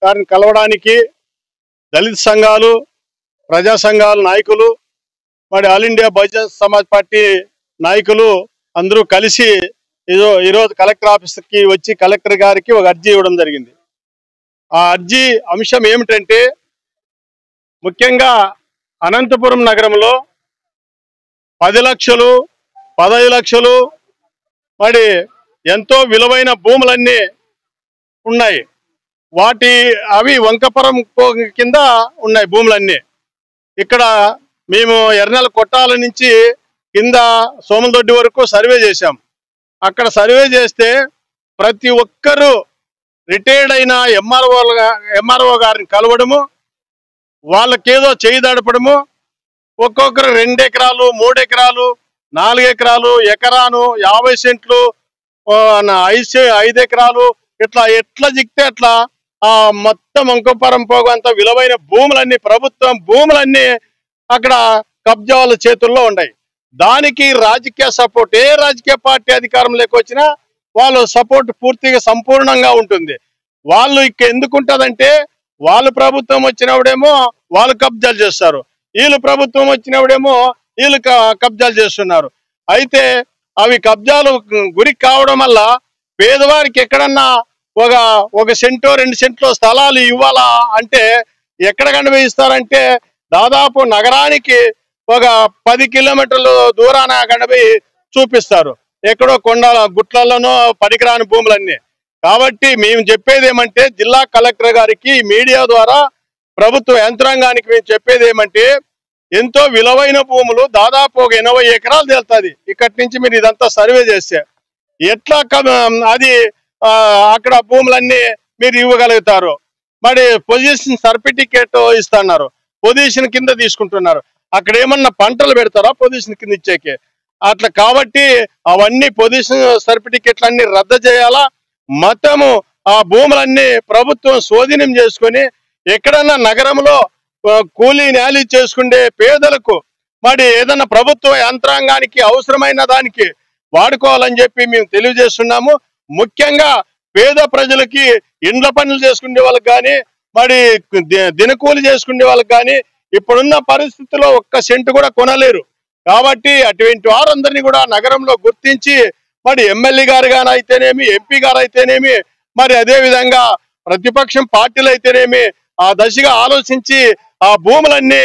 వారిని కలవడానికి దళిత సంఘాలు, ప్రజా సంఘాల నాయకులు, మరి all India Bahujan Samaj party నాయకులు అందరూ కలిసి ఈరోజు కలెక్టర్ ఆఫీస్కి వచ్చి కలెక్టర్ గారికి ఒక అర్జీ ఇవ్వడం జరిగింది. ఆ అర్జీ అంశం ఏమిటంటే, ముఖ్యంగా అనంతపురం నగరంలో 10 లక్షలు 15 లక్షలు మరి ఎంతో విలువైన భూములన్నీ ఉన్నాయి. అవి వంకపురం కింద ఉన్నాయి భూములన్నీ. ఇక్కడ మేము ఎర్నెల కొట్టాల నుంచి కింద సోమలదొడ్డి వరకు సర్వే చేశాం. అక్కడ సర్వే చేస్తే ప్రతి ఒక్కరూ రిటైర్డ్ అయిన ఎంఆర్ఓ గారిని కలవడము, వాళ్ళకేదో చేయి దడపడము, ఒక్కొక్కరు 2 ఎకరాలు 3 ఎకరాలు 4 ఎకరాలు ఎకరాను 50 సెంట్లు 5 ఎకరాలు ఎట్లా జిక్తే అట్లా ఆ మొత్తం అంకుపరం పోగంత విలువైన భూములన్నీ, ప్రభుత్వం భూములన్నీ అక్కడ కబ్జాల చేతుల్లో ఉన్నాయి. దానికి రాజకీయ సపోర్ట్, ఏ రాజకీయ పార్టీ అధికారంలోకి వచ్చినా వాళ్ళు సపోర్ట్ పూర్తిగా సంపూర్ణంగా ఉంటుంది. వాళ్ళు ఇక్కడ ఎందుకు ఉంటుందంటే, వాళ్ళు ప్రభుత్వం వచ్చినప్పుడేమో వాళ్ళు కబ్జాలు చేస్తారు, వీళ్ళు ప్రభుత్వం వచ్చినప్పుడేమో వీళ్ళు కబ్జాలు చేస్తున్నారు. అయితే అవి కబ్జాలు గురి కావడం వల్ల పేదవారికి ఎక్కడన్నా ఒక సెంటో 2 సెంట్లో స్థలాలు ఇవ్వాలా అంటే ఎక్కడ కనిపిస్తారంటే, దాదాపు నగరానికి ఒక 10 కిలోమీటర్ల దూరాన కనిపోయి చూపిస్తారు, ఎక్కడో కొండల గుట్లలోనో పనికిరాని భూములన్నీ. కాబట్టి మేము చెప్పేది ఏమంటే, జిల్లా కలెక్టర్ గారికి మీడియా ద్వారా ప్రభుత్వ యంత్రాంగానికి మేము చెప్పేది ఏమంటే, ఎంతో విలువైన భూములు దాదాపు ఒక 80 ఎకరాలు తేలుతుంది. ఇక్కడి నుంచి మీరు ఇదంతా సర్వే చేస్తే ఎట్లా అది అక్కడ భూములన్నీ మీరు ఇవ్వగలుగుతారు. మరి పొజిషన్ సర్టిఫికేట్ ఇస్తున్నారు, పొజిషన్ కింద తీసుకుంటున్నారు. అక్కడ ఏమన్నా పంటలు పెడతారా పొజిషన్ కింద ఇచ్చేకి? అట్లా కాబట్టి అవన్నీ పొజిషన్ సర్టిఫికేట్లన్నీ రద్దు చేయాలా. మొత్తము ఆ భూములన్నీ ప్రభుత్వం స్వాధీనం చేసుకొని ఎక్కడన్నా నగరంలో కూలీ నేలి చేసుకుంటే పేదలకు మరి ఏదన్నా ప్రభుత్వ యంత్రాంగానికి అవసరమైన దానికి వాడుకోవాలని చెప్పి మేము తెలియజేస్తున్నాము. ముఖ్యంగా పేద ప్రజలకి ఇండ్ల పనులు చేసుకునే వాళ్ళకి కానీ, మరి దినకూలి చేసుకునే వాళ్ళకి కానీ ఇప్పుడున్న పరిస్థితుల్లో 1 సెంటు కూడా కొనలేరు. కాబట్టి అటువంటి వారందరినీ కూడా నగరంలో గుర్తించి మరి ఎమ్మెల్యే గారు కానీ అయితేనేమి, ఎంపీ గారు అయితేనేమి, మరి అదే విధంగా ప్రతిపక్షం పార్టీలు అయితేనేమి ఆ దశగా ఆలోచించి ఆ భూములన్నీ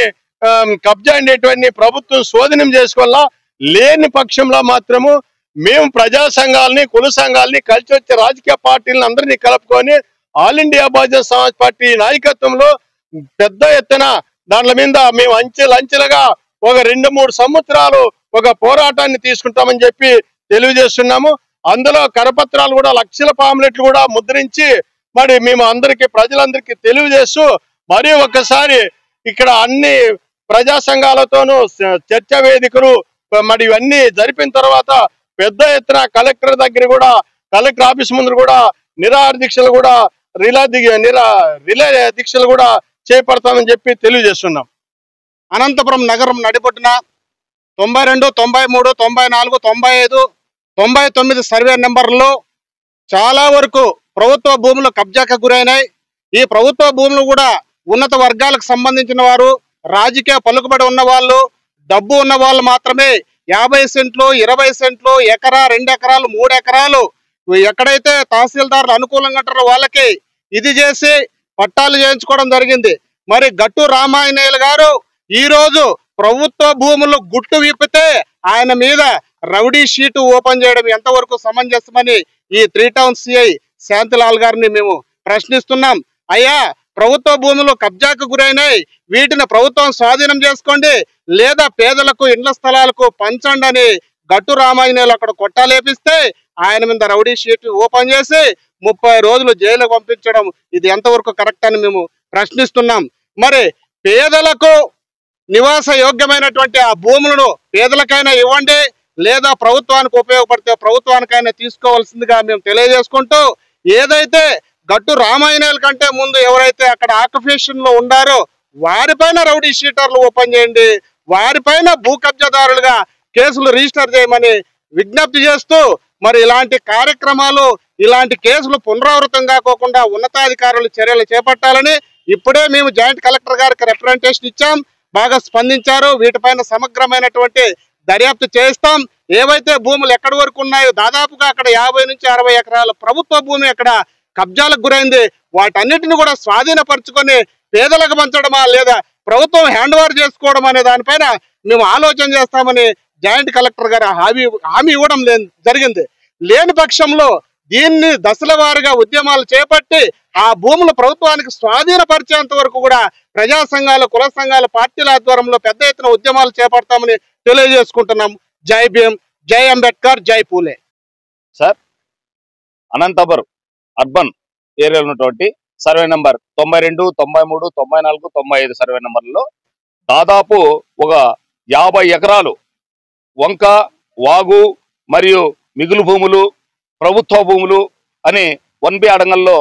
కబ్జా ఉండేటివన్నీ ప్రభుత్వం స్వాధీనం చేసుకోవాలా. లేని పక్షంలో మాత్రము మేము ప్రజా సంఘాలని కుల సంఘాలని కలిసి వచ్చే రాజకీయ పార్టీలను అందరినీ కలుపుకొని all India Bahujan Samaj party నాయకత్వంలో పెద్ద ఎత్తున దాంట్ల మీద మేము అంచెలంచెలుగా ఒక 2-3 సంవత్సరాలు ఒక పోరాటాన్ని తీసుకుంటామని చెప్పి తెలియజేస్తున్నాము. అందులో కరపత్రాలు కూడా లక్షల పాంప్లెట్లు కూడా ముద్రించి మరి మేము అందరికీ ప్రజలందరికీ తెలియజేస్తూ మరి ఒకసారి ఇక్కడ అన్ని ప్రజా సంఘాలతోనూ చర్చా వేదికలు మరి ఇవన్నీ జరిపిన తర్వాత పెద్ద ఎత్తున కలెక్టర్ దగ్గర కూడా కలెక్టర్ ఆఫీస్ ముందు కూడా నిరాహార దీక్షలు కూడా రిలే దీక్షలు కూడా చేపడతామని చెప్పి తెలియజేస్తున్నాం. అనంతపురం నగరం నడిబొడ్డున 92, 93, 94, 95, 99 సర్వే నెంబర్లో చాలా వరకు ప్రభుత్వ భూములు కబ్జాకు గురైనాయి. ఈ ప్రభుత్వ భూములు కూడా ఉన్నత వర్గాలకు సంబంధించిన వారు, రాజకీయ పలుకుబడి ఉన్న వాళ్ళు, డబ్బు ఉన్న వాళ్ళు మాత్రమే 50 సెంట్లు, 20 సెంట్లు, ఎకరా, 2 ఎకరాలు, 3 ఎకరాలు ఎక్కడైతే తహసీల్దారులు అనుకూలంగా ఉంటారో వాళ్ళకి ఇది చేసి పట్టాలు చేయించుకోవడం జరిగింది. మరి గట్టు రామాయణయ్య గారు ఈ రోజు ప్రభుత్వ భూములు గుట్టు విప్పితే ఆయన మీద రౌడీ షీటు ఓపెన్ చేయడం ఎంతవరకు సమంజసమని ఈ 3 టౌన్ సిఐ శాంతిలాల్ గారిని మేము ప్రశ్నిస్తున్నాం. అయ్యా, ప్రభుత్వ భూములు కబ్జాకు గురైనాయి, వీటిని ప్రభుత్వం స్వాధీనం చేసుకోండి లేదా పేదలకు ఇండ్ల స్థలాలకు పంచండి అని గట్టు రామాయణలు అక్కడ కొట్టాలేపిస్తే ఆయన మీద రౌడీ షీట్ ఓపెన్ చేసి 30 రోజులు జైలు పంపించడం ఇది ఎంతవరకు కరెక్ట్ అని మేము ప్రశ్నిస్తున్నాం. మరి పేదలకు నివాస యోగ్యమైనటువంటి ఆ భూములను పేదలకైనా ఇవ్వండి లేదా ప్రభుత్వానికి ఉపయోగపడితే ప్రభుత్వానికైనా తీసుకోవాల్సిందిగా మేము తెలియజేసుకుంటూ, ఏదైతే గట్టు రామాయణాల కంటే ముందు ఎవరైతే అక్కడ ఆక్యుపేషన్ లో ఉండారో వారిపైన రౌడీ షీటర్లు ఓపెన్ చేయండి, వారిపైన భూ కబ్జాదారులుగా కేసులు రిజిస్టర్ చేయమని విజ్ఞప్తి చేస్తూ, మరి ఇలాంటి కార్యక్రమాలు ఇలాంటి కేసులు పునరావృతం కాకోకుండా ఉన్నతాధికారులు చర్యలు చేపట్టాలని ఇప్పుడే మేము జాయింట్ కలెక్టర్ గారికి రిప్రజెంటేషన్ ఇచ్చాం. బాగా స్పందించారు. వీటిపైన సమగ్రమైనటువంటి దర్యాప్తు చేస్తాం. ఏవైతే భూములు ఎక్కడి వరకు ఉన్నాయో దాదాపుగా అక్కడ 50 నుంచి 60 ఎకరాల ప్రభుత్వ భూమి అక్కడ కబ్జాలకు గురైంది. వాటన్నిటిని కూడా స్వాధీనపరుచుకొని పేదలకు పంచడమా లేదా ప్రభుత్వం హ్యాండ్ ఓవర్ చేసుకోవడం అనే దానిపైన మేము ఆలోచన చేస్తామని జాయింట్ కలెక్టర్ గారు హామీ ఇవ్వడం జరిగింది. లేని పక్షంలో దీన్ని దశల వారీగా ఉద్యమాలు చేపట్టి ఆ భూములు ప్రభుత్వానికి స్వాధీనపరిచేంత వరకు కూడా ప్రజా సంఘాలు, కుల సంఘాల పార్టీల ఆధ్వర్యంలో పెద్ద ఎత్తున ఉద్యమాలు చేపడతామని తెలియజేసుకుంటున్నాం. జై భీమ్, జై అంబేద్కర్, జై పూలే. సార్, అనంతపురం అర్బన్ ఏరియాలో ఉన్నటువంటి సర్వే నెంబర్ 92, 93, 94, 95 సర్వే నెంబర్లలో దాదాపు ఒక 50 ఎకరాలు వంక, వాగు మరియు మిగులు భూములు, ప్రభుత్వ భూములు అని 1B అడంగల్లో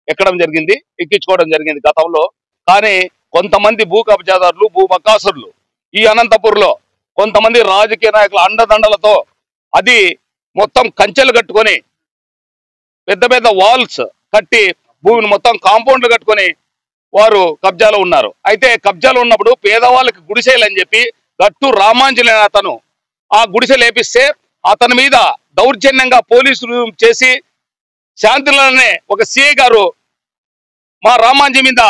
ఎక్కించుకోవడం జరిగింది గతంలో. కానీ కొంతమంది భూ కబ్జాదారులు, భూ బకాసురులు ఈ అనంతపూర్లో కొంతమంది రాజకీయ నాయకుల అండదండలతో అది మొత్తం కంచెలు కట్టుకొని పెద్ద పెద్ద వాల్స్ కట్టి భూమిని మొత్తం కాంపౌండ్లు కట్టుకొని వారు కబ్జాలో ఉన్నారు. అయితే కబ్జాలో ఉన్నప్పుడు పేదవాళ్ళకి గుడిసెలు అని చెప్పి గట్టు రామాంజలి అతను ఆ గుడిసె లేపిస్తే అతని మీద దౌర్జన్యంగా పోలీసులు చేసి శాంతిలోనే ఒక సిఐ గారు మా రామాంజీ మీద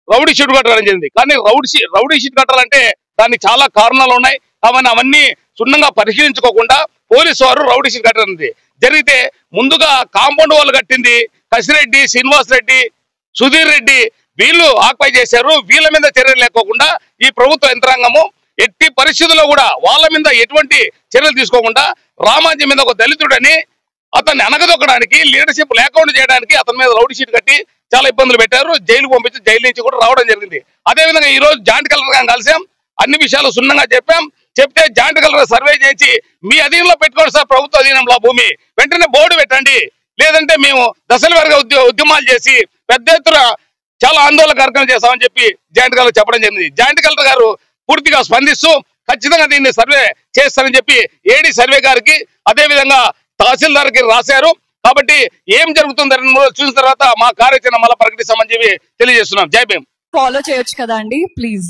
రౌడీ షీట్ కట్టాలని జరిగింది. కానీ రౌడీ షీట్ కట్టాలంటే దానికి చాలా కారణాలు ఉన్నాయి. కాబట్టి అవన్నీ క్షుణ్ణంగా పరిశీలించుకోకుండా పోలీసు వారు రౌడీ షీట్ కట్టడానికి జరిగితే ముందుగా కాంపౌండ్ వాళ్ళు కట్టింది కసిరెడ్డి, శ్రీనివాస్ రెడ్డి, సుధీర్ రెడ్డి వీళ్ళు ఆక్యుపై చేశారు. వీళ్ళ మీద చర్యలు లేకోకుండా ఈ ప్రభుత్వ యంత్రాంగము ఎట్టి పరిస్థితుల్లో కూడా వాళ్ళ మీద ఎటువంటి చర్యలు తీసుకోకుండా రామాంజీ మీద ఒక దళితుడని అతన్ని అనగదొక్కడానికి, లీడర్షిప్ లేకుండా చేయడానికి అతని మీద రౌడీ షీట్ కట్టి చాలా ఇబ్బందులు పెట్టారు. జైలుకు పంపించి జైలు నుంచి కూడా రావడం జరిగింది. అదేవిధంగా ఈ రోజు జాయింట్ కలెక్టర్ గారిని కలిసాం, అన్ని విషయాలు సున్నంగా చెప్తే జాయింట్ కలెక్టర్ సర్వే చేసి మీ అధీనంలో పెట్టుకోండి సార్, ప్రభుత్వ అధీనంలో భూమి వెంటనే బోర్డు పెట్టండి, లేదంటే మేము దశల వారీగా ఉద్యమాలు చేసి పెద్ద ఎత్తున చాలా ఆందోళన కార్యక్రమం చేస్తామని చెప్పి జాయింట్ కలెక్టర్ చెప్పడం జరిగింది. జాయింట్ కలెక్టర్ గారు పూర్తిగా స్పందిస్తూ ఖచ్చితంగా దీన్ని సర్వే చేస్తారని చెప్పి ఏడీ సర్వే గారికి అదేవిధంగా తహసీల్దార్కి రాశారు. కాబట్టి ఏం జరుగుతుందని చూసిన తర్వాత మా కార్యాచరణ మళ్ళీ ప్రకటిస్తామని చెప్పి తెలియజేస్తున్నాం. జై భీమ్. ఫాలో చేయొచ్చు కదా అండి ప్లీజ్.